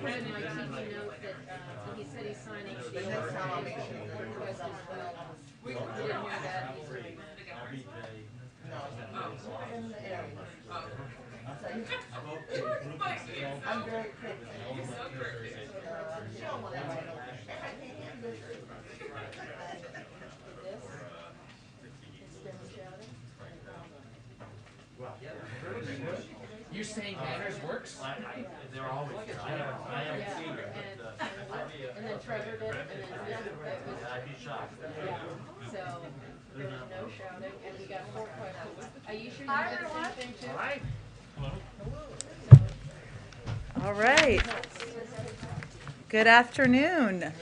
Fred might keep a note that he said he's signing the deal. We didn't hear that. I'm very quick. You're so crazy. You're saying manners works? They're always good. I haven't seen it. And then Trevor did, and then I'd be shocked. yeah. So there was no shouting, and we got 4 questions. Are you sure you Hi, did the everyone. same thing too? All right. All right. Good afternoon.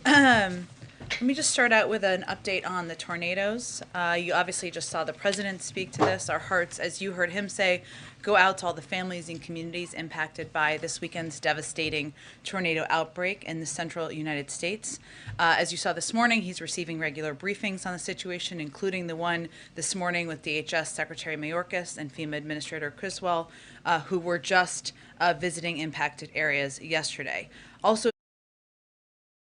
Let me just start out with an update on the tornadoes. You obviously just saw the president speak to this. Our hearts, as you heard him say, go out to all the families and communities impacted by this weekend's devastating tornado outbreak in the central United States. As you saw this morning, he's receiving regular briefings on the situation, including the one this morning with DHS Secretary Mayorkas and FEMA Administrator Criswell, who were just visiting impacted areas yesterday. Also,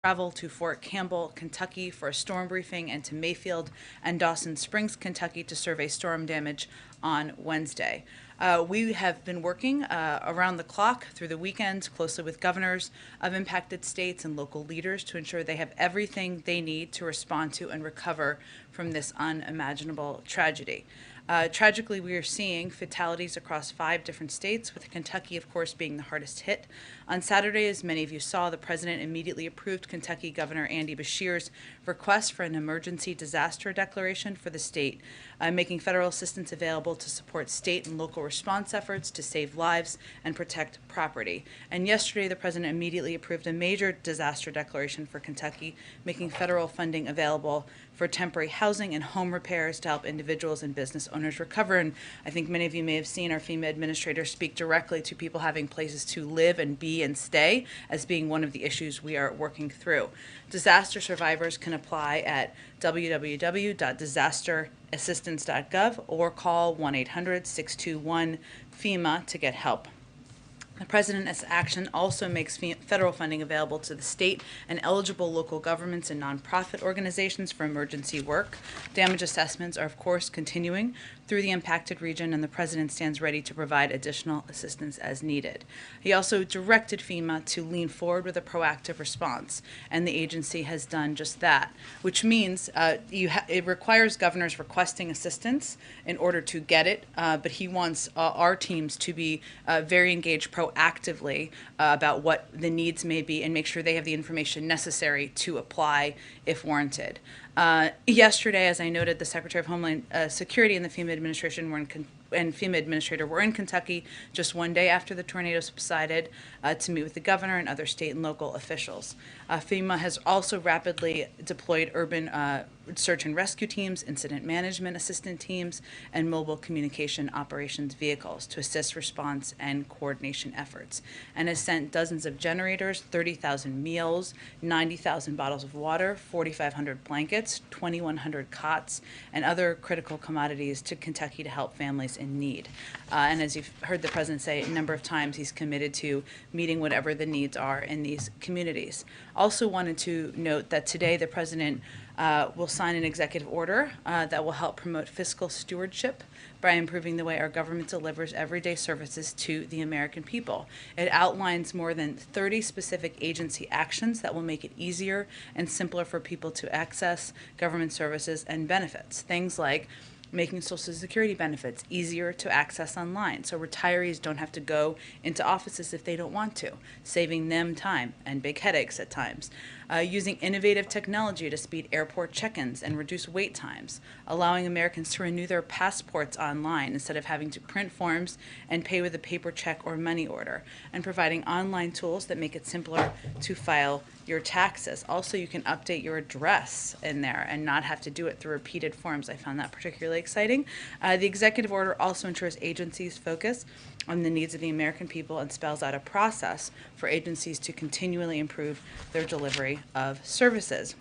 travel to Fort Campbell, Kentucky for a storm briefing and to Mayfield and Dawson Springs, Kentucky to survey storm damage on Wednesday. We have been working around the clock through the weekend closely with governors of impacted states and local leaders to ensure they have everything they need to respond to and recover from this unimaginable tragedy. Tragically, we are seeing fatalities across 5 different states, with Kentucky, of course, being the hardest hit. On Saturday, as many of you saw, the president immediately approved Kentucky Governor Andy Beshear's request for an emergency disaster declaration for the state, making federal assistance available to support state and local response efforts to save lives and protect property. And yesterday, the president immediately approved a major disaster declaration for Kentucky, making federal funding available for temporary housing and home repairs to help individuals and business owners recover. And I think many of you may have seen our FEMA administrator speak directly to people having places to live and be and stay as being one of the issues we are working through. Disaster survivors can apply at www.disasterassistance.gov or call 1-800-621-FEMA to get help. The President's action also makes federal funding available to the state and eligible local governments and nonprofit organizations for emergency work. Damage assessments are, of course, continuing through the impacted region, and the President stands ready to provide additional assistance as needed. He also directed FEMA to lean forward with a proactive response, and the agency has done just that, which means it requires governors requesting assistance in order to get it, but he wants our teams to be very engaged proactively about what the needs may be and make sure they have the information necessary to apply if warranted. Yesterday, as I noted, the Secretary of Homeland Security and the FEMA administration and FEMA administrator were in Kentucky just one day after the tornado subsided to meet with the governor and other state and local officials. FEMA has also rapidly deployed urban search and rescue teams, incident management assistant teams, and mobile communication operations vehicles to assist response and coordination efforts, and has sent dozens of generators, 30,000 meals, 90,000 bottles of water, 4,500 blankets, 2,100 cots, and other critical commodities to Kentucky to help families in need. And as you've heard the president say a number of times, he's committed to meeting whatever the needs are in these communities. Also wanted to note that today the president will sign an executive order that will help promote fiscal stewardship by improving the way our government delivers everyday services to the American people. It outlines more than 30 specific agency actions that will make it easier and simpler for people to access government services and benefits. Things like making Social Security benefits easier to access online so retirees don't have to go into offices if they don't want to, saving them time and big headaches at times. Using innovative technology to speed airport check-ins and reduce wait times, allowing Americans to renew their passports online instead of having to print forms and pay with a paper check or money order, and providing online tools that make it simpler to file your taxes. Also, you can update your address in there and not have to do it through repeated forms. I found that particularly exciting. The executive order also ensures agencies focus on the needs of the American people and spells out a process for agencies to continually improve their delivery of services.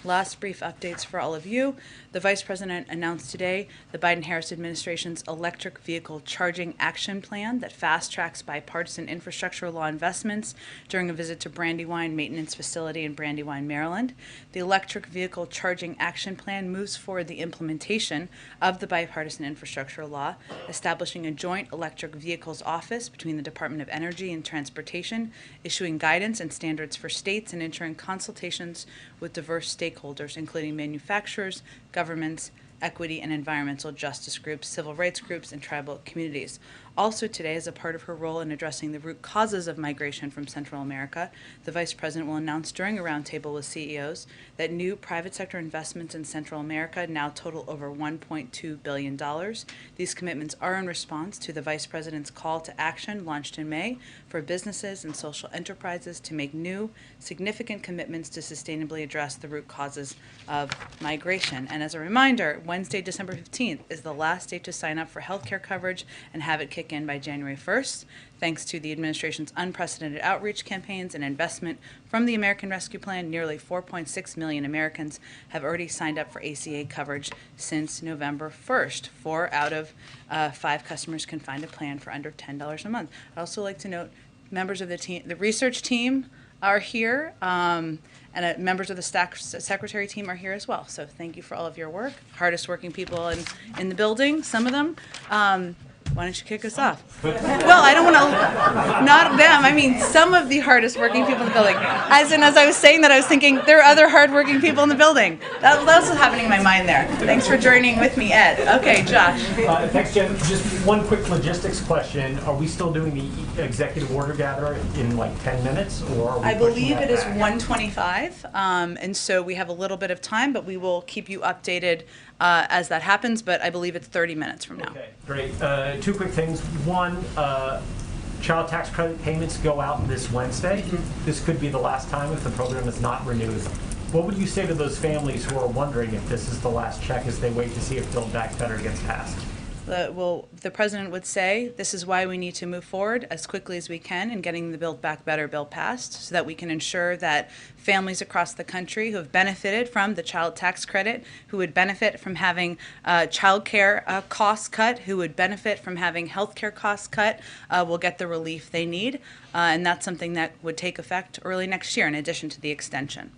Last brief updates for all of you. The Vice President announced today the Biden-Harris administration's electric vehicle charging action plan that fast-tracks bipartisan infrastructure law investments during a visit to Brandywine Maintenance Facility in Brandywine, Maryland. The electric vehicle charging action plan moves forward the implementation of the bipartisan infrastructure law, establishing a joint electric vehicles office between the Department of Energy and Transportation, issuing guidance and standards for states, and ensuring consultations with diverse stakeholders, including manufacturers, governments, equity and environmental justice groups, civil rights groups, and tribal communities. Also today, as a part of her role in addressing the root causes of migration from Central America, the Vice President will announce during a roundtable with CEOs that new private sector investments in Central America now total over $1.2 billion. These commitments are in response to the Vice President's call to action launched in May for businesses and social enterprises to make new, significant commitments to sustainably address the root causes of migration. And as a reminder, Wednesday, December 15th is the last date to sign up for health care coverage and have it kick in by January 1st. Thanks to the administration's unprecedented outreach campaigns and investment from the American Rescue Plan, nearly 4.6 million Americans have already signed up for ACA coverage since November 1st. 4 out of 5 customers can find a plan for under $10 a month. I'd also like to note members of the team, the research team are here, and members of the secretary team are here as well. So thank you for all of your work. Hardest working people in the building, some of them. Why don't you kick us off? Well, I don't want to, not them, I mean some of the hardest working people in the building. As I was saying that, I was thinking there are other hard working people in the building. That was happening in my mind there. Thanks for joining with me, Ed. Okay, Josh. Thanks, Jen. Just one quick logistics question. Are we still doing the executive order gather in like 10 minutes? Or are we I believe it is back? 1:25, and so we have a little bit of time, but we will keep you updated as that happens, but I believe it's 30 minutes from now. Okay, great. 2 quick things. One, child tax credit payments go out this Wednesday. Mm-hmm. This could be the last time if the program is not renewed. What would you say to those families who are wondering if this is the last check as they wait to see if Buildback Better gets passed? The president would say this is why we need to move forward as quickly as we can in getting the Buildback Better bill passed so that we can ensure that families across the country who have benefited from the child tax credit, who would benefit from having child care costs cut, who would benefit from having health care costs cut, will get the relief they need. And that's something that would take effect early next year in addition to the extension.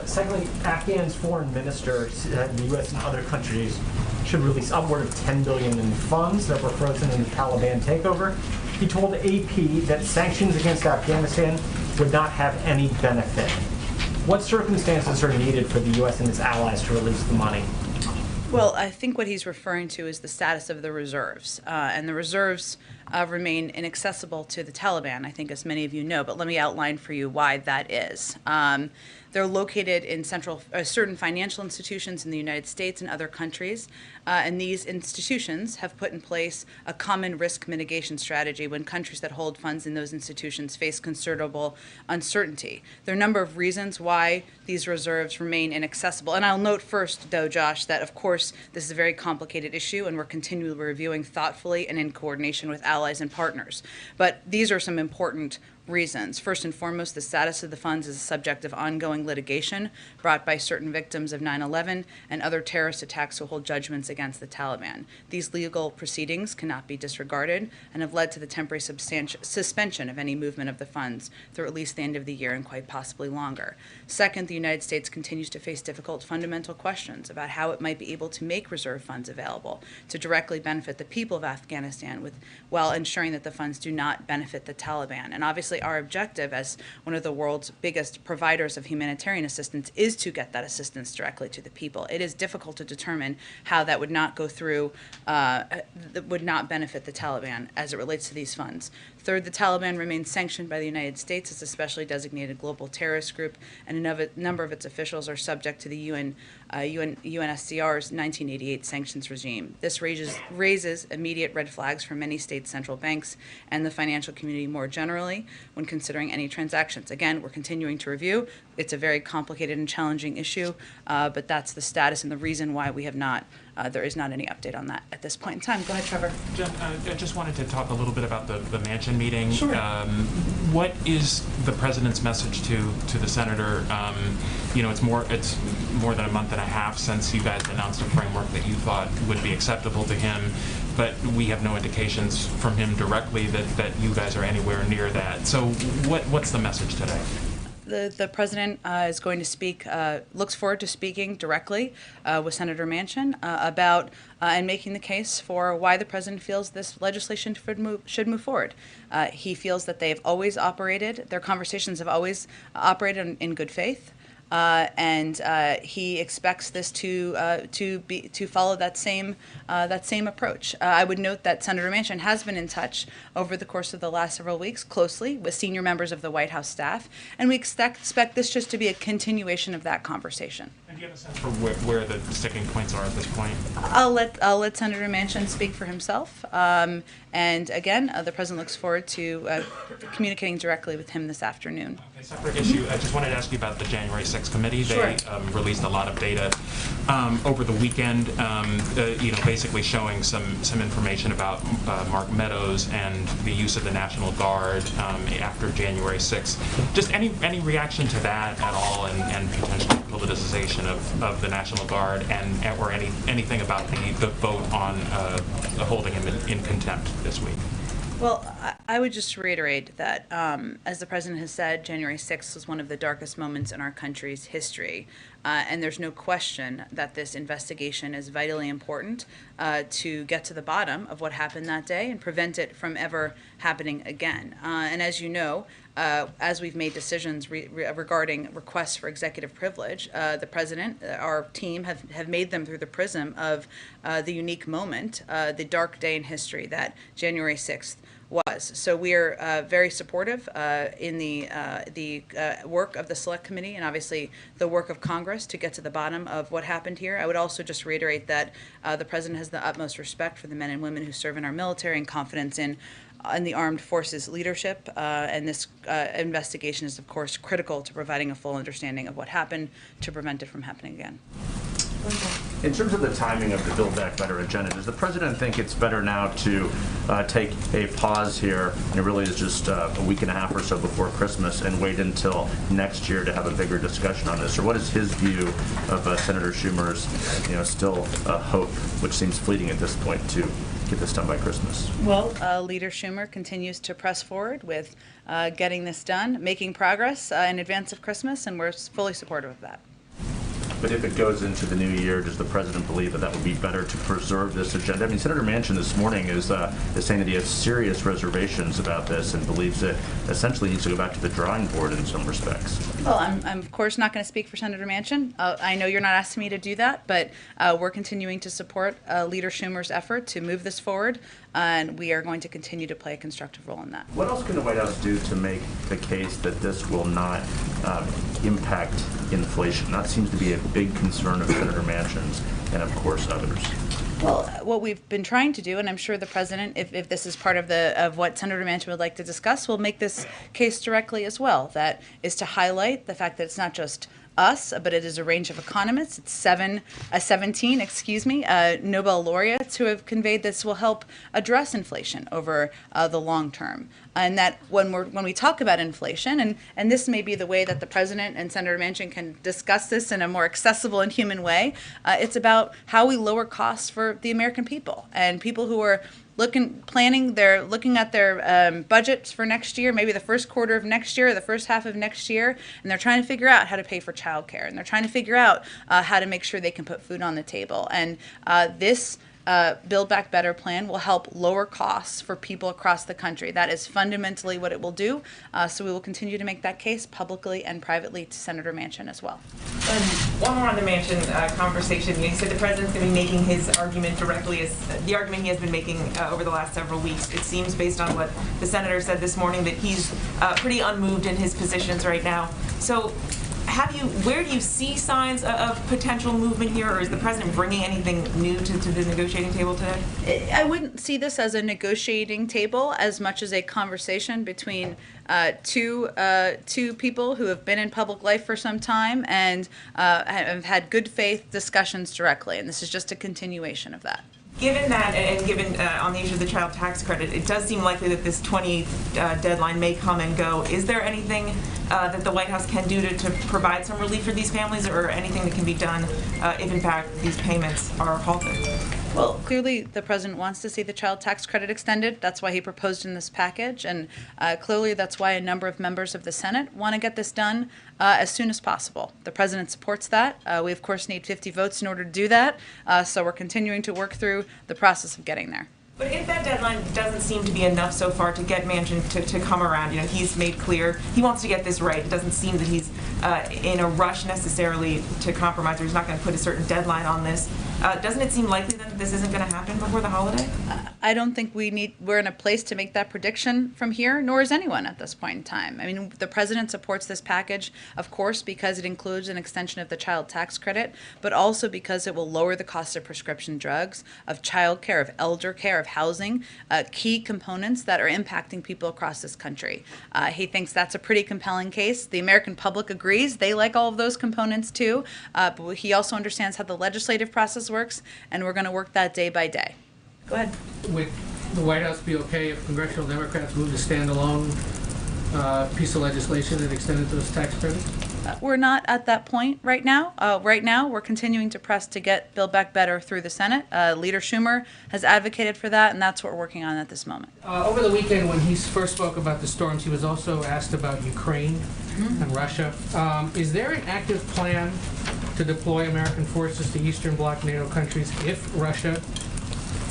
Secondly, Afghan's foreign minister said the U.S. and other countries should release upward of $10 billion in funds that were frozen in the Taliban takeover. He told AP that sanctions against Afghanistan would not have any benefit. What circumstances are needed for the U.S. and its allies to release the money? Well, I think what he's referring to is the status of the reserves. And the reserves remain inaccessible to the Taliban, I think, as many of you know. But let me outline for you why that is. They're located in certain financial institutions in the United States and other countries. And these institutions have put in place a common risk mitigation strategy when countries that hold funds in those institutions face considerable uncertainty. There are a number of reasons why these reserves remain inaccessible. And I'll note first, though, Josh, that of course this is a very complicated issue and we're continually reviewing thoughtfully and in coordination with allies and partners. But these are some important reasons. First and foremost, the status of the funds is a subject of ongoing litigation brought by certain victims of 9/11 and other terrorist attacks who hold judgments against the Taliban. These legal proceedings cannot be disregarded and have led to the temporary suspension of any movement of the funds through at least the end of the year and quite possibly longer. Second, the United States continues to face difficult fundamental questions about how it might be able to make reserve funds available to directly benefit the people of Afghanistan while ensuring that the funds do not benefit the Taliban. And obviously our objective as one of the world's biggest providers of humanitarian assistance is to get that assistance directly to the people. It is difficult to determine how that would not go through, that would not benefit the Taliban as it relates to these funds. Third, the Taliban remains sanctioned by the United States as a specially designated global terrorist group, and a number of its officials are subject to the UNSCR's 1988 sanctions regime. This raises immediate red flags for many state central banks and the financial community more generally when considering any transactions. Again, we're continuing to review. It's a very complicated and challenging issue, but that's the status and the reason why we have not there is not any update on that at this point in time. Go ahead, Trevor. Jen, I just wanted to talk a little bit about the Manchin meeting. Sure. What is the president's message to the senator? It's more than a month and a half since you guys announced a framework that you thought would be acceptable to him, but we have no indications from him directly that you guys are anywhere near that. So what's the message today? The president is going to speak, looks forward to speaking directly with Senator Manchin about and making the case for why the president feels this legislation should move forward. He feels that they have always operated, their conversations have always operated in good faith. And he expects this to follow that same approach. I would note that Senator Manchin has been in touch over the course of the last several weeks closely with senior members of the White House staff, and we expect this just to be a continuation of that conversation. And do you have a sense for where the sticking points are at this point? I'll let Senator Manchin speak for himself. And again, the president looks forward to communicating directly with him this afternoon. Okay, separate issue. I just wanted to ask you about the January 6th committee. Sure. They released a lot of data over the weekend, basically showing some information about Mark Meadows and the use of the National Guard after January 6th. Just any reaction to that at all, and potential politicization of the National Guard, or anything about the vote on holding him in contempt this week? Well, I would just reiterate that, as the president has said, January 6th was one of the darkest moments in our country's history. And there's no question that this investigation is vitally important to get to the bottom of what happened that day and prevent it from ever happening again. And as you know, as we've made decisions regarding requests for executive privilege, the president, our team have made them through the prism of the unique moment, the dark day in history that January 6th was. So we are very supportive in the work of the Select Committee and obviously the work of Congress to get to the bottom of what happened here. I would also just reiterate that the president has the utmost respect for the men and women who serve in our military and confidence in the armed forces leadership, and this investigation is, of course, critical to providing a full understanding of what happened to prevent it from happening again. In terms of the timing of the Buildback Better agenda, does the president think it's better now to take a pause here, and it really is just a week and a half or so before Christmas, and wait until next year to have a bigger discussion on this? Or what is his view of Senator Schumer's, still hope, which seems fleeting at this point, to get this done by Christmas? Well, Leader Schumer continues to press forward with getting this done, making progress in advance of Christmas, and we're fully supportive of that. But if it goes into the new year, does the president believe that would be better to preserve this agenda? I mean, Senator Manchin this morning is saying that he has serious reservations about this and believes it essentially needs to go back to the drawing board in some respects. Well, I'm of course not going to speak for Senator Manchin. I know you're not asking me to do that, but we're continuing to support Leader Schumer's effort to move this forward, and we are going to continue to play a constructive role in that. What else can the White House do to make the case that this will not impact inflation? That seems to be a big concern of Senator Manchin's and, of course, others. Well, what we've been trying to do, and I'm sure the president, if this is part of what Senator Manchin would like to discuss, will make this case directly as well. That is to highlight the fact that it's not just us, but it is a range of economists. It's 17 Nobel laureates who have conveyed this will help address inflation over the long term. And that when we talk about inflation, and this may be the way that the president and Senator Manchin can discuss this in a more accessible and human way, it's about how we lower costs for the American people and people who are looking at their budgets for next year, maybe the first quarter of next year or the first half of next year, and they're trying to figure out how to pay for childcare, and they're trying to figure out how to make sure they can put food on the table. And this Build Back Better plan will help lower costs for people across the country. That is fundamentally what it will do. So we will continue to make that case publicly and privately to Senator Manchin as well. One more on the Manchin conversation. You said the president's going to be making his argument directly as the argument he has been making over the last several weeks. It seems, based on what the senator said this morning, that he's pretty unmoved in his positions right now. So where do you see signs of potential movement here, or is the president bringing anything new to the negotiating table today? I wouldn't see this as a negotiating table as much as a conversation between two people who have been in public life for some time and have had good faith discussions directly, and this is just a continuation of that. Given that, and given on the issue of the child tax credit, it does seem likely that this 28th deadline may come and go. Is there anything that the White House can do to provide some relief for these families, or anything that can be done if, in fact, these payments are halted? Well, clearly the president wants to see the child tax credit extended. That's why he proposed in this package, and clearly that's why a number of members of the Senate want to get this done as soon as possible. The president supports that. We, of course, need 50 votes in order to do that, so we're continuing to work through the process of getting there. But if that deadline doesn't seem to be enough so far to get Manchin to come around, he's made clear he wants to get this right. It doesn't seem that he's in a rush necessarily to compromise, or he's not going to put a certain deadline on this. Doesn't it seem likely then that this isn't going to happen before the holiday? I don't think we're in a place to make that prediction from here, nor is anyone at this point in time. I mean, the president supports this package, of course, because it includes an extension of the child tax credit, but also because it will lower the cost of prescription drugs, of child care, of elder care, of housing, key components that are impacting people across this country. He thinks that's a pretty compelling case. The American public agrees. They like all of those components too, but he also understands how the legislative process works, and we're going to work that day by day. Go ahead. Would the White House be okay if congressional Democrats moved a standalone piece of legislation that extended those tax credits? We're not at that point right now. Right now, we're continuing to press to get Buildback Better through the Senate. Leader Schumer has advocated for that, and that's what we're working on at this moment. Over the weekend, when he first spoke about the storms, he was also asked about Ukraine and Russia. Is there an active plan to deploy American forces to Eastern Bloc NATO countries if Russia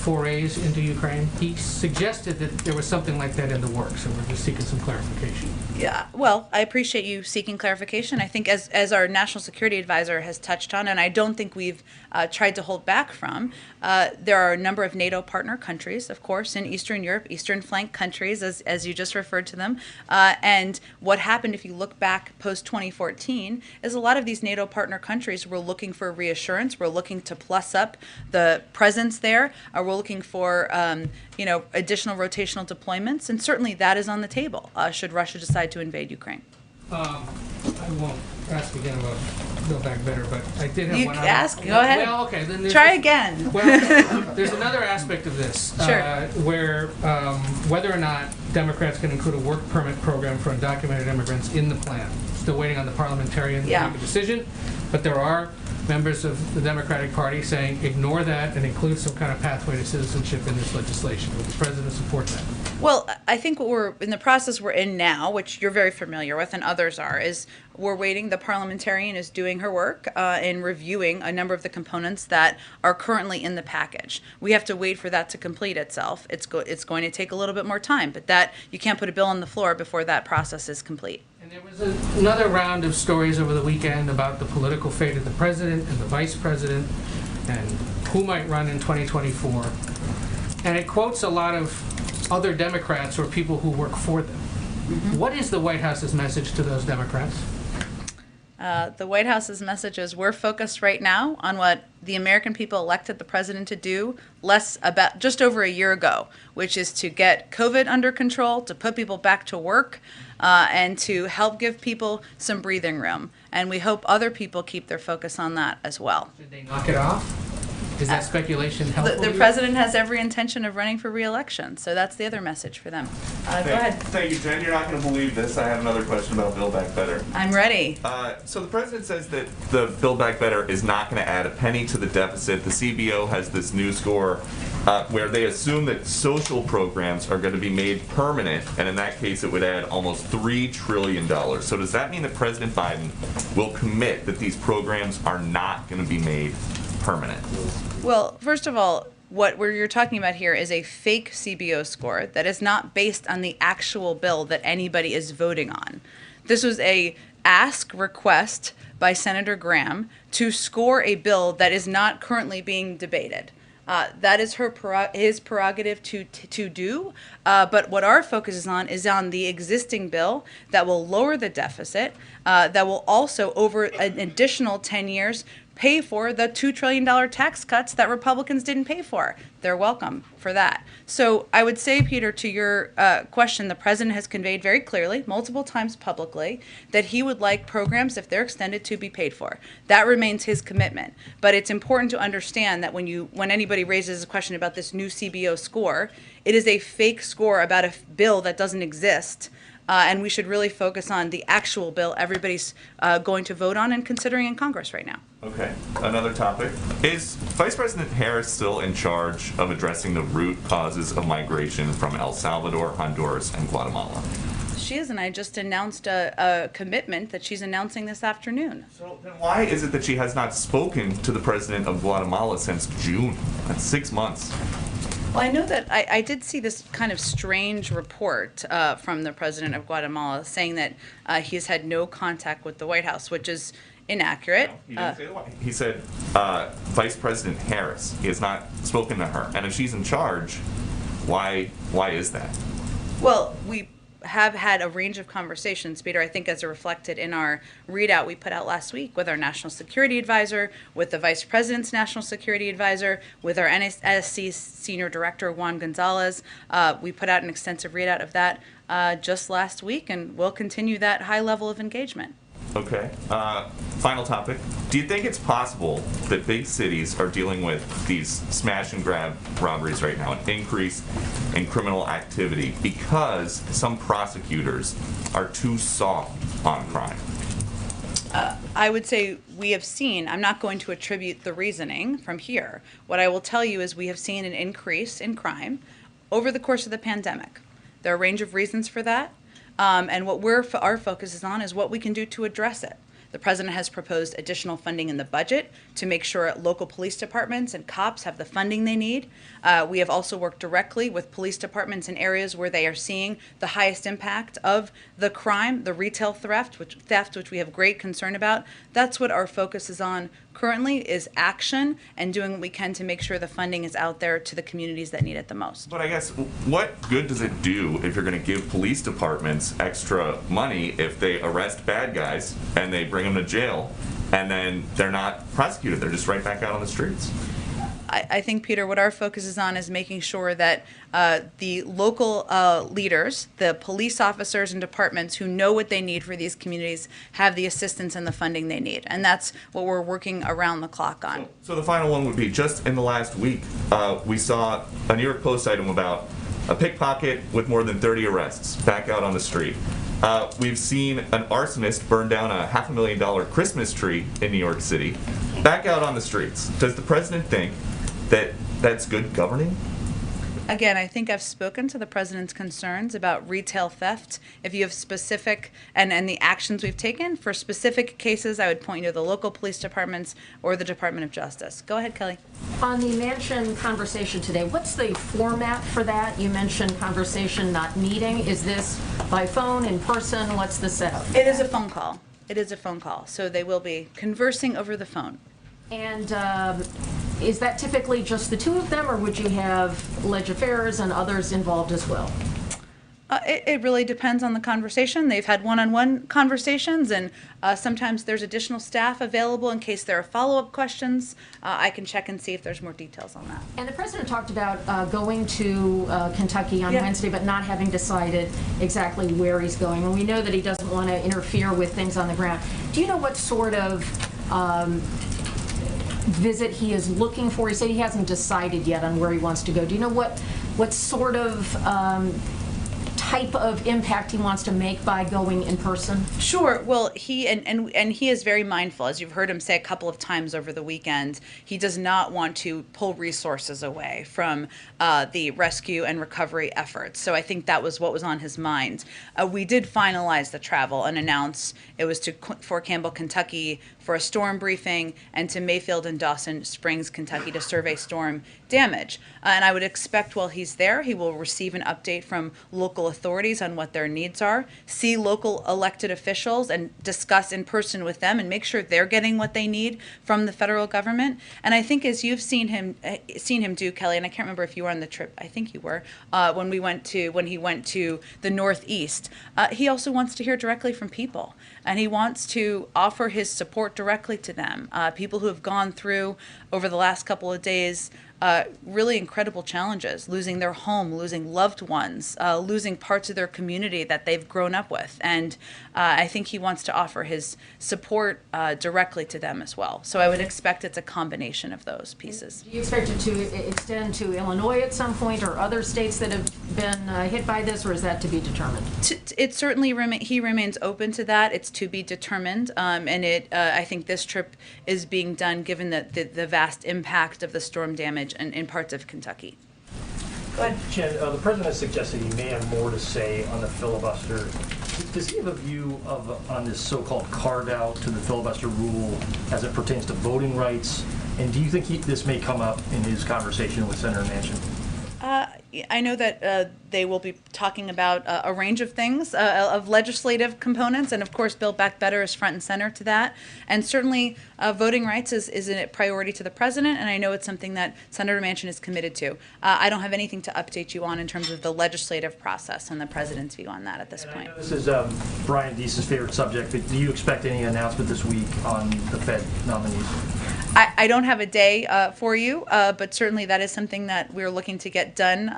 forays into Ukraine? He suggested that there was something like that in the works, and we're just seeking some clarification. Yeah, well, I appreciate you seeking clarification. I think as our national security advisor has touched on, and I don't think we've tried to hold back from, there are a number of NATO partner countries, of course, in Eastern Europe, Eastern flank countries, as you just referred to them. And what happened, if you look back post-2014, is a lot of these NATO partner countries were looking for reassurance. We're looking to plus up the presence there. We're looking for additional rotational deployments, and certainly that is on the table should Russia decide to invade Ukraine. I won't ask again about Buildback Better, but I did have you one. You ask. Go ahead. Well, okay. Then try again. Well, there's another aspect of this sure. Where whether or not Democrats can include a work permit program for undocumented immigrants in the plan. Still waiting on the parliamentarian to make a decision, but there are members of the Democratic Party saying ignore that and include some kind of pathway to citizenship in this legislation. Would the president support that? Well, I think what we're in the process we're in now, which you're very familiar with and others are, is we're waiting. The parliamentarian is doing her work in reviewing a number of the components that are currently in the package. We have to wait for that to complete itself. It's going to take a little bit more time, but that you can't put a bill on the floor before that process is complete. And there was another round of stories over the weekend about the political fate of the president and the vice president and who might run in 2024. And it quotes a lot of other Democrats or people who work for them. Mm-hmm. What is the White House's message to those Democrats? The White House's message is we're focused right now on what the American people elected the president to do just over a year ago, which is to get COVID under control, to put people back to work, and to help give people some breathing room. And we hope other people keep their focus on that as well. Did they knock it off? Is that speculation helpful? The president has every intention of running for re-election, so that's the other message for them. Go ahead. Thank you, Jen. You're not going to believe this. I have another question about Buildback Better. I'm ready. So the president says that the Buildback Better is not going to add a penny to the deficit. The CBO has this new score where they assume that social programs are going to be made permanent, and in that case it would add almost $3 trillion. So does that mean that President Biden will commit that these programs are not going to be made permanent? Well, first of all, what you're talking about here is a fake CBO score that is not based on the actual bill that anybody is voting on. This was a request by Senator Graham to score a bill that is not currently being debated. That is his prerogative to do. But what our focus is on the existing bill that will lower the deficit, that will also, over an additional 10 years, pay for the $2 trillion tax cuts that Republicans didn't pay for. They're welcome for that. So I would say, Peter, to your question, the president has conveyed very clearly, multiple times publicly, that he would like programs, if they're extended, to be paid for. That remains his commitment. But it's important to understand that when anybody raises a question about this new CBO score, it is a fake score about a bill that doesn't exist. And we should really focus on the actual bill everybody's going to vote on and considering in Congress right now. Okay, another topic. Is Vice President Harris still in charge of addressing the root causes of migration from El Salvador, Honduras, and Guatemala? She is, and I just announced a commitment that she's announcing this afternoon. So then why is it that she has not spoken to the president of Guatemala since June? That's 6 months. Well, I know that I did see this kind of strange report from the president of Guatemala saying that he has had no contact with the White House, which is inaccurate. No, he didn't say the White House. He said Vice President Harris. He has not spoken to her. And if she's in charge, why is that? Well, we have had a range of conversations, Peter, I think as reflected in our readout we put out last week with our National Security Advisor, with the Vice President's National Security Advisor, with our NSC Senior Director, Juan Gonzalez. We put out an extensive readout of that just last week, and we'll continue that high level of engagement. Okay. Final topic. Do you think it's possible that big cities are dealing with these smash and grab robberies right now, an increase in criminal activity because some prosecutors are too soft on crime? I would say we have seen, I'm not going to attribute the reasoning from here. What I will tell you is we have seen an increase in crime over the course of the pandemic. There are a range of reasons for that. And what our focus is on is what we can do to address it. The president has proposed additional funding in the budget to make sure local police departments and cops have the funding they need. We have also worked directly with police departments in areas where they are seeing the highest impact of the crime, the retail theft, which we have great concern about. That's what our focus is on currently, is action and doing what we can to make sure the funding is out there to the communities that need it the most. But I guess, what good does it do if you're going to give police departments extra money if they arrest bad guys and they bring them to jail and then they're not prosecuted, they're just right back out on the streets? I think, Peter, what our focus is on is making sure that the local leaders, the police officers and departments who know what they need for these communities have the assistance and the funding they need. And that's what we're working around the clock on. So the final one would be, just in the last week, we saw a New York Post item about a pickpocket with more than 30 arrests back out on the street. We've seen an arsonist burn down a $500,000 Christmas tree in New York City back out on the streets. Does the president think that that's good governing? Again, I think I've spoken to the president's concerns about retail theft. If you have specific, and the actions we've taken for specific cases, I would point you to the local police departments or the Department of Justice. Go ahead, Kelly. On the Manchin conversation today, what's the format for that? You mentioned conversation, not meeting. Is this by phone, in person? What's the setup? It is a phone call. It is a phone call. So they will be conversing over the phone. And is that typically just the two of them, or would you have ledge affairs and others involved as well? It really depends on the conversation. They've had one-on-one conversations, and sometimes there's additional staff available in case there are follow-up questions. I can check and see if there's more details on that. And the president talked about going to Kentucky on Wednesday, but not having decided exactly where he's going. And we know that he doesn't want to interfere with things on the ground. Do you know what sort of visit he is looking for? He said he hasn't decided yet on where he wants to go. Do you know what sort of type of impact he wants to make by going in person? Sure. Well, he and he is very mindful, as you've heard him say a couple of times over the weekend. He does not want to pull resources away from the rescue and recovery efforts. So I think that was what was on his mind. We did finalize the travel and announce it was to Fort Campbell, Kentucky, for a storm briefing, and to Mayfield and Dawson Springs, Kentucky, to survey storm damage. And I would expect while he's there, he will receive an update from local authorities on what their needs are, see local elected officials and discuss in person with them and make sure they're getting what they need from the federal government. And I think as you've seen him do, Kelly, and I can't remember if you were on the trip, I think you were, when he went to the Northeast, he also wants to hear directly from people. And he wants to offer his support directly to them, people who have gone through over the last couple of days really incredible challenges, losing their home, losing loved ones, losing parts of their community that they've grown up with. And I think he wants to offer his support directly to them as well. So I would expect it's a combination of those pieces. Do you expect it to extend to Illinois at some point or other states that have been hit by this, or is that to be determined? It certainly he remains open to that. It's to be determined, and I think this trip is being done given the vast impact of the storm damage in parts of Kentucky. Jen, the president has suggested he may have more to say on the filibuster. Does he have a view on this so-called carve-out to the filibuster rule as it pertains to voting rights? And do you think this may come up in his conversation with Senator Manchin? I know that they will be talking about a range of things, of legislative components, and of course Build Back Better is front and center to that. And certainly voting rights is a priority to the president, and I know it's something that Senator Manchin is committed to. I don't have anything to update you on in terms of the legislative process and the president's view on that at this point. I know this is Brian Deese's favorite subject, but do you expect any announcement this week on the Fed nominees? I don't have a day for you, but certainly that is something that we're looking to get done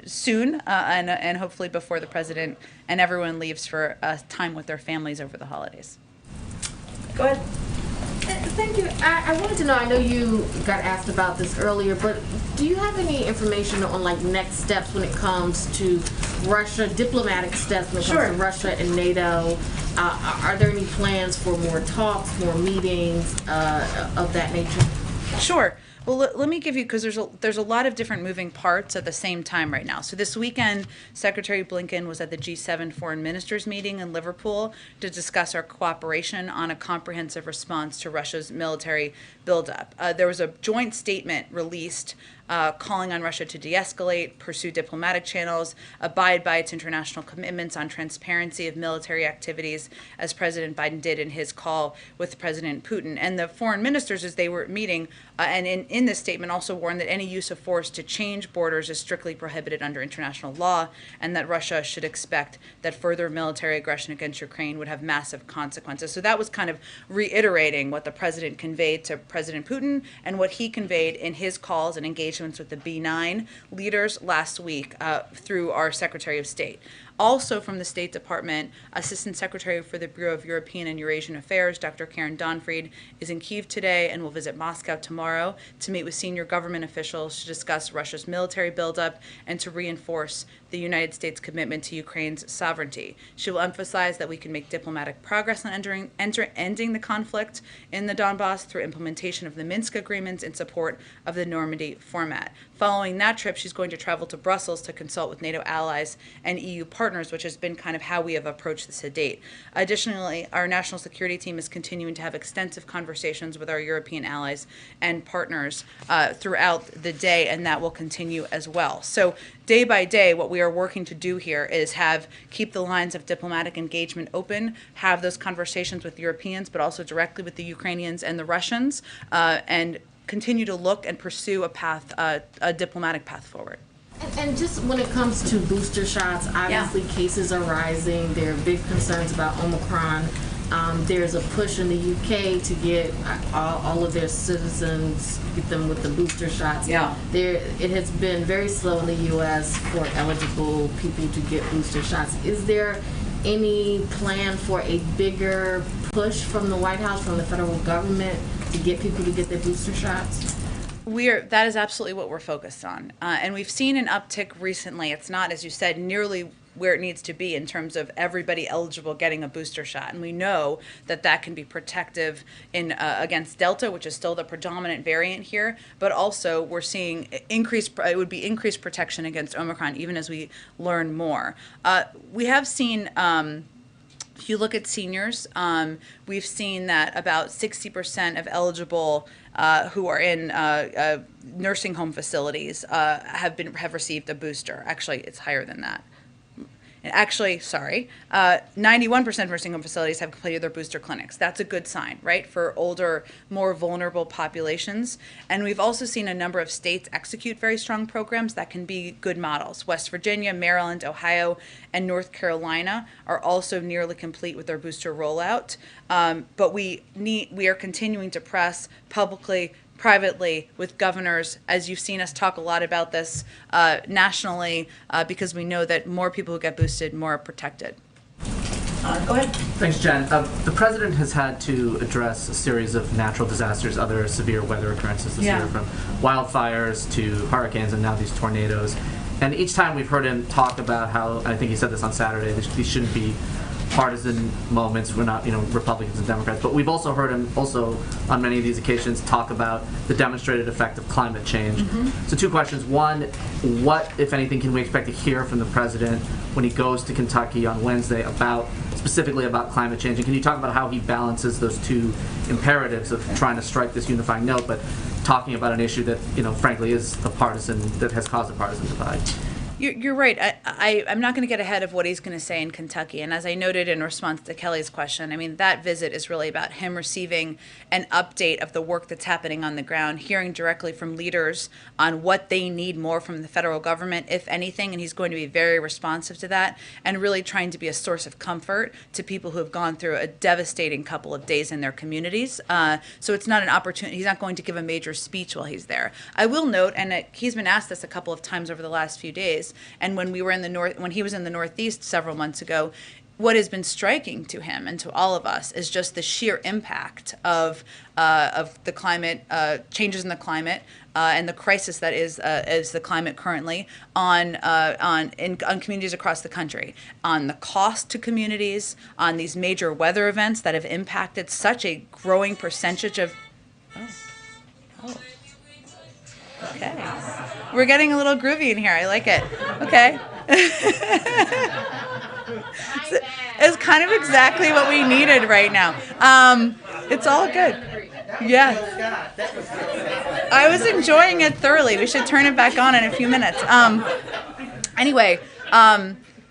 soon, and hopefully before the president and everyone leaves for time with their families over the holidays. Go ahead. Thank you. I wanted to know, I know you got asked about this earlier, but do you have any information on like next steps when it comes to Russia, diplomatic steps when it comes to Russia and NATO? Are there any plans for more talks, more meetings of that nature? Sure. Well, let me give you, because there's a lot of different moving parts at the same time right now. So this weekend, Secretary Blinken was at the G7 foreign ministers meeting in Liverpool to discuss our cooperation on a comprehensive response to Russia's military buildup. There was a joint statement released calling on Russia to de-escalate, pursue diplomatic channels, abide by its international commitments on transparency of military activities, as President Biden did in his call with President Putin. And the foreign ministers, as they were meeting, and in this statement also warned that any use of force to change borders is strictly prohibited under international law, and that Russia should expect that further military aggression against Ukraine would have massive consequences. So that was kind of reiterating what the president conveyed to President Putin and what he conveyed in his calls and engagements with the B9 leaders last week through our Secretary of State. Also from the State Department, Assistant Secretary for the Bureau of European and Eurasian Affairs, Dr. Karen Donfried, is in Kyiv today and will visit Moscow tomorrow to meet with senior government officials to discuss Russia's military buildup and to reinforce the United States' commitment to Ukraine's sovereignty. She will emphasize that we can make diplomatic progress on ending the conflict in the Donbass through implementation of the Minsk agreements in support of the Normandy format. Following that trip, she's going to travel to Brussels to consult with NATO allies and EU partners, which has been kind of how we have approached this to date. Additionally, our national security team is continuing to have extensive conversations with our European allies and partners throughout the day, and that will continue as well. So day by day, what we are working to do here is keep the lines of diplomatic engagement open, have those conversations with Europeans, but also directly with the Ukrainians and the Russians, and continue to look and pursue a diplomatic path forward. And just when it comes to booster shots, obviously cases are rising. There are big concerns about Omicron. There's a push in the UK to get all of their citizens, get them with the booster shots. It has been very slow in the US for eligible people to get booster shots. Is there any plan for a bigger push from the White House, from the federal government, to get people to get their booster shots? That is absolutely what we're focused on. And we've seen an uptick recently. It's not, as you said, nearly where it needs to be in terms of everybody eligible getting a booster shot. And we know that that can be protective against Delta, which is still the predominant variant here, but also we're seeing increased protection against Omicron even as we learn more. We have seen If you look at seniors, we've seen that about 60% of eligible who are in nursing home facilities have received a booster. Actually, it's higher than that. Actually, sorry, 91% of nursing home facilities have completed their booster clinics. That's a good sign, right, for older, more vulnerable populations. And we've also seen a number of states execute very strong programs that can be good models. West Virginia, Maryland, Ohio, and North Carolina are also nearly complete with their booster rollout. But we are continuing to press publicly, privately, with governors, as you've seen us talk a lot about this nationally, because we know that more people who get boosted, more are protected. Go ahead. Thanks, Jen. The president has had to address a series of natural disasters, other severe weather occurrences this year, from wildfires to hurricanes and now these tornadoes. And each time we've heard him talk about how, and I think he said this on Saturday, these shouldn't be partisan moments. We're not, Republicans and Democrats, but we've also heard him on many of these occasions talk about the demonstrated effect of climate change. So two questions. One, what, if anything, can we expect to hear from the president when he goes to Kentucky on Wednesday specifically about climate change? And can you talk about how he balances those two imperatives of trying to strike this unifying note, but talking about an issue that, frankly is that has caused a partisan divide? You're right. I'm not going to get ahead of what he's going to say in Kentucky. And as I noted in response to Kelly's question, I mean, that visit is really about him receiving an update of the work that's happening on the ground, hearing directly from leaders on what they need more from the federal government, if anything. And he's going to be very responsive to that and really trying to be a source of comfort to people who have gone through a devastating couple of days in their communities. So it's not an opportunity. He's not going to give a major speech while he's there. I will note, and he's been asked this a couple of times over the last few days, and when he was in the Northeast several months ago, what has been striking to him and to all of us is just the sheer impact of the climate changes in the climate and the crisis that is the climate currently on communities across the country, on the cost to communities, on these major weather events that have impacted such a growing percentage of. Okay. We're getting a little groovy in here. I like it. Okay. It's kind of exactly what we needed right now. It's all good. Yeah. I was enjoying it thoroughly. We should turn it back on in a few minutes. Anyway,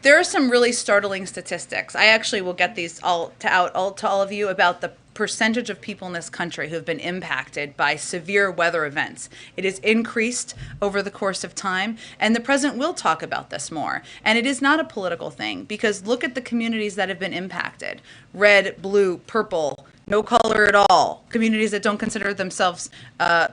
there are some really startling statistics. I actually will get these all to all of you about the percentage of people in this country who have been impacted by severe weather events. It has increased over the course of time, and the president will talk about this more. And it is not a political thing, because look at the communities that have been impacted. Red, blue, purple, no color at all, communities that don't consider themselves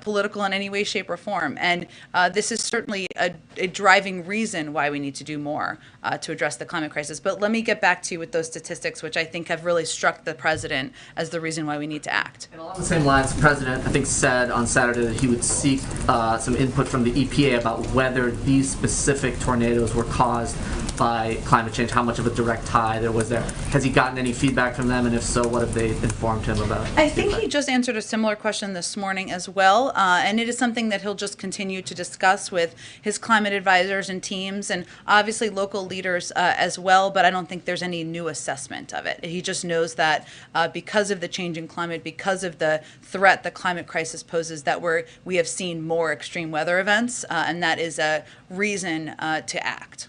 political in any way, shape, or form. And this is certainly a driving reason why we need to do more to address the climate crisis. But let me get back to you with those statistics, which I think have really struck the president as the reason why we need to act. And along the same lines, the president, I think, said on Saturday that he would seek some input from the EPA about whether these specific tornadoes were caused by climate change, how much of a direct tie there was there. Has he gotten any feedback from them, and if so, what have they informed him about? I think he just answered a similar question this morning as well, and it is something that he'll just continue to discuss with his climate advisors and teams, and obviously local leaders as well, but I don't think there's any new assessment of it. He just knows that because of the changing climate, because of the threat the climate crisis poses, that we have seen more extreme weather events, and that is a reason to act.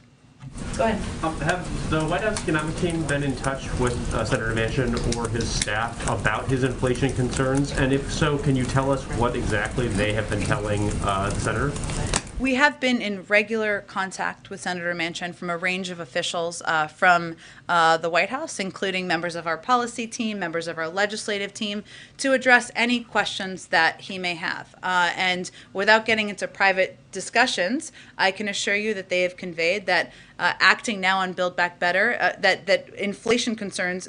Go ahead. Have the White House economic team been in touch with Senator Manchin or his staff about his inflation concerns? And if so, can you tell us what exactly they have been telling the senator? We have been in regular contact with Senator Manchin from a range of officials from the White House, including members of our policy team, members of our legislative team, to address any questions that he may have. And without getting into private discussions, I can assure you that they have conveyed that acting now on Build Back Better, that inflation concerns,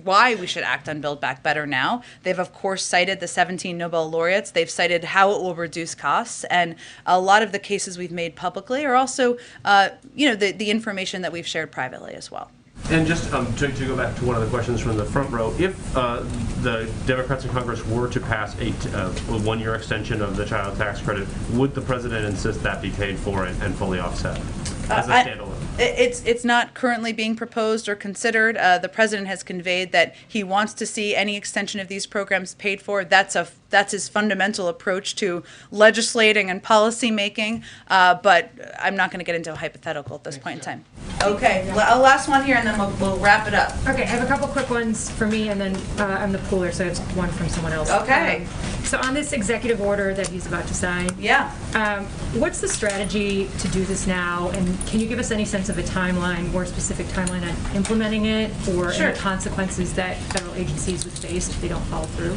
why we should act on Build Back Better now. They've, of course, cited the 17 Nobel laureates. They've cited how it will reduce costs. And a lot of the cases we've made publicly are also, the information that we've shared privately as well. And just to go back to one of the questions from the front row, if the Democrats in Congress were to pass a one-year extension of the child tax credit, would the president insist that be paid for and fully offset as a standalone? It's not currently being proposed or considered. The president has conveyed that he wants to see any extension of these programs paid for. That's his fundamental approach to legislating and policy making. But I'm not going to get into a hypothetical at this point in time. Okay, last one here, and then we'll wrap it up. Okay, I have a couple quick ones for me, and then I'm the pooler, so I have one from someone else. Okay. So on this executive order that he's about to sign, what's the strategy to do this now? And can you give us any sense of a timeline, more specific timeline on implementing it, or any consequences that federal agencies would face if they don't follow through?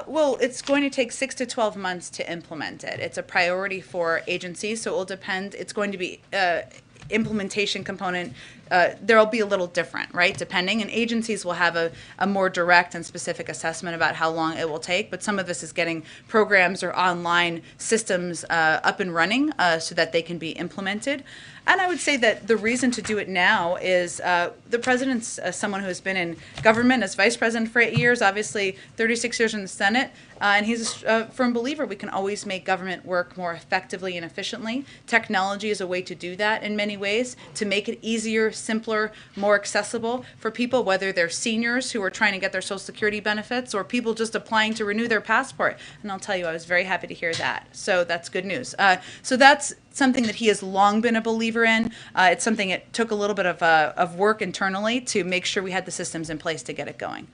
Well, it's going to take 6 to 12 months to implement it. It's a priority for agencies, so it will depend. It's going to be implementation component. There'll be a little different, right, depending, and agencies will have a more direct and specific assessment about how long it will take, but some of this is getting programs or online systems up and running so that they can be implemented. And I would say that the reason to do it now is the president's someone who has been in government as vice president for 8 years, obviously 36 years in the Senate, and he's a firm believer we can always make government work more effectively and efficiently. Technology is a way to do that in many ways, to make it easier, simpler, more accessible for people, whether they're seniors who are trying to get their Social Security benefits or people just applying to renew their passport. And I'll tell you, I was very happy to hear that. So that's good news. So that's something that he has long been a believer in. It's something it took a little bit of work internally to make sure we had the systems in place to get it going.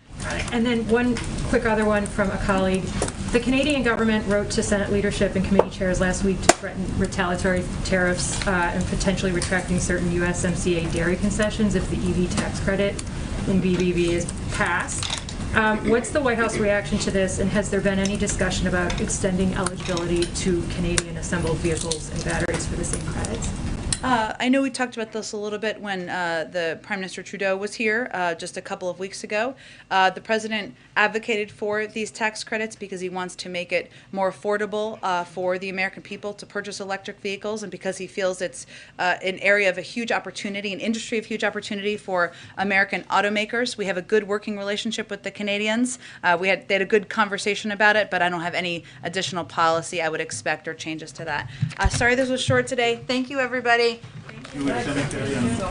And then one quick other one from a colleague. The Canadian government wrote to Senate leadership and committee chairs last week to threaten retaliatory tariffs and potentially retracting certain USMCA dairy concessions if the EV tax credit in BBB is passed. What's the White House reaction to this, and has there been any discussion about extending eligibility to Canadian assembled vehicles and batteries for the same credits? I know we talked about this a little bit when the Prime Minister Trudeau was here just a couple of weeks ago. The president advocated for these tax credits because he wants to make it more affordable for the American people to purchase electric vehicles, and because he feels it's an area of a huge opportunity, an industry of huge opportunity for American automakers. We have a good working relationship with the Canadians. They had a good conversation about it, but I don't have any additional policy I would expect or changes to that. Sorry this was short today. Thank you, everybody. You were cemetery and I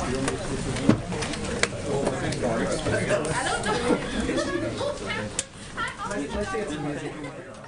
don't know.